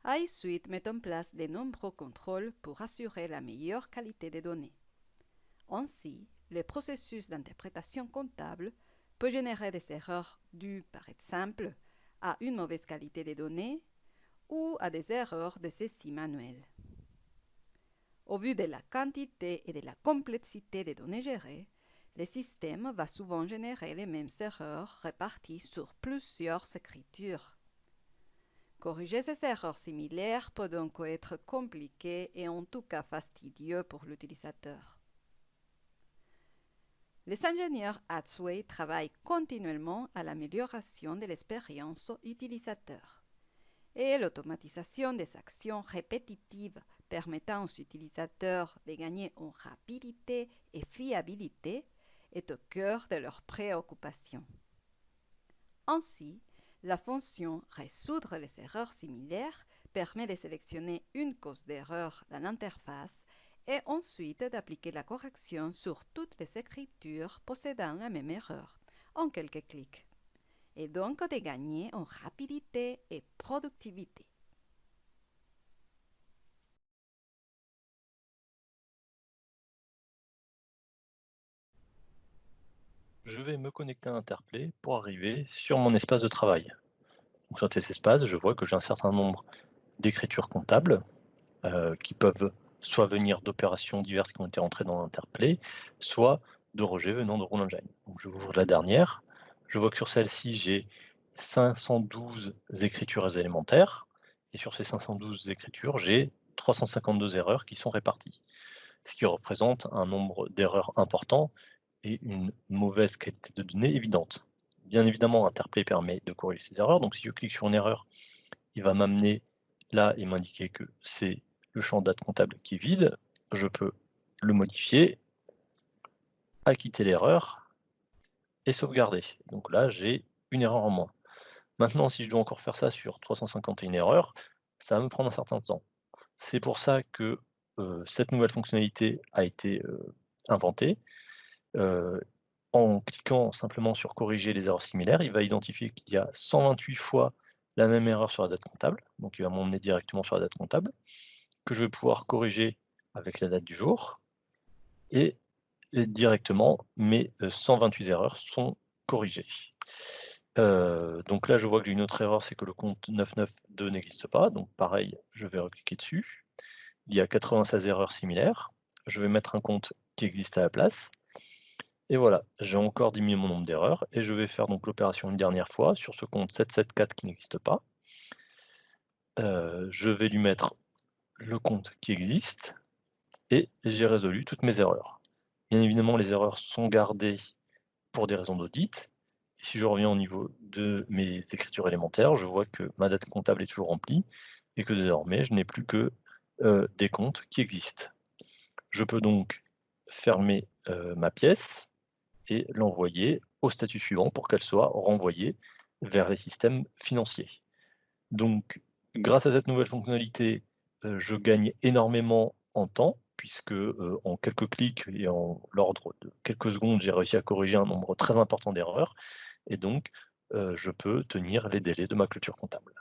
iSuite met en place de nombreux contrôles pour assurer la meilleure qualité des données. Ainsi, le processus d'interprétation comptable peut générer des erreurs dues, par exemple, à une mauvaise qualité des données ou à des erreurs de saisie manuelle. Au vu de la quantité et de la complexité des données gérées, le système va souvent générer les mêmes erreurs réparties sur plusieurs écritures. Corriger ces erreurs similaires peut donc être compliqué et en tout cas fastidieux pour l'utilisateur. Les ingénieurs Axway travaillent continuellement à l'amélioration de l'expérience utilisateur et l'automatisation des actions répétitives permettant aux utilisateurs de gagner en rapidité et fiabilité est au cœur de leurs préoccupations. Ainsi, la fonction résoudre les erreurs similaires permet de sélectionner une cause d'erreur dans l'interface et ensuite d'appliquer la correction sur toutes les écritures possédant la même erreur en quelques clics, et donc de gagner en rapidité et productivité. Je vais me connecter à Interplay pour arriver sur mon espace de travail. Donc sur cet espace, je vois que j'ai un certain nombre d'écritures comptables qui peuvent soit venir d'opérations diverses qui ont été rentrées dans Interplay, soit de rejets venant de Rule Engine. Donc je ouvre la dernière, je vois que sur celle-ci, j'ai 512 écritures élémentaires, et sur ces 512 écritures, j'ai 352 erreurs qui sont réparties, ce qui représente un nombre d'erreurs important et une mauvaise qualité de données évidente. Bien évidemment, Interplay permet de corriger ces erreurs, donc si je clique sur une erreur, il va m'amener là et m'indiquer que c'est le champ date comptable qui est vide. Je peux le modifier, acquitter l'erreur et sauvegarder. Donc là, j'ai une erreur en moins. Maintenant, si je dois encore faire ça sur 351 erreurs, ça va me prendre un certain temps. C'est pour ça que cette nouvelle fonctionnalité a été inventée. Heu, En cliquant simplement sur corriger les erreurs similaires, il va identifier qu'il y a 128 fois la même erreur sur la date comptable, donc il va m'emmener directement sur la date comptable, que je vais pouvoir corriger avec la date du jour et directement mes 128 erreurs sont corrigées. Donc là, je vois que j'ai une autre erreur, c'est que le compte 992 n'existe pas, donc pareil, je vais recliquer dessus. Il y a 96 erreurs similaires. Je vais mettre un compte qui existe à la place. Et voilà, j'ai encore diminué mon nombre d'erreurs et je vais faire donc l'opération une dernière fois sur ce compte 774 qui n'existe pas. Je vais lui mettre le compte qui existe et j'ai résolu toutes mes erreurs. Bien évidemment, les erreurs sont gardées pour des raisons d'audit. Et si je reviens au niveau de mes écritures élémentaires, je vois que ma date comptable est toujours remplie et que désormais, je n'ai plus que des comptes qui existent. Je peux donc fermer ma pièce et l'envoyer au statut suivant pour qu'elle soit renvoyée vers les systèmes financiers. Donc, grâce à cette nouvelle fonctionnalité, je gagne énormément en temps puisque, en quelques clics et en l'ordre de quelques secondes, j'ai réussi à corriger un nombre très important d'erreurs et donc, je peux tenir les délais de ma clôture comptable.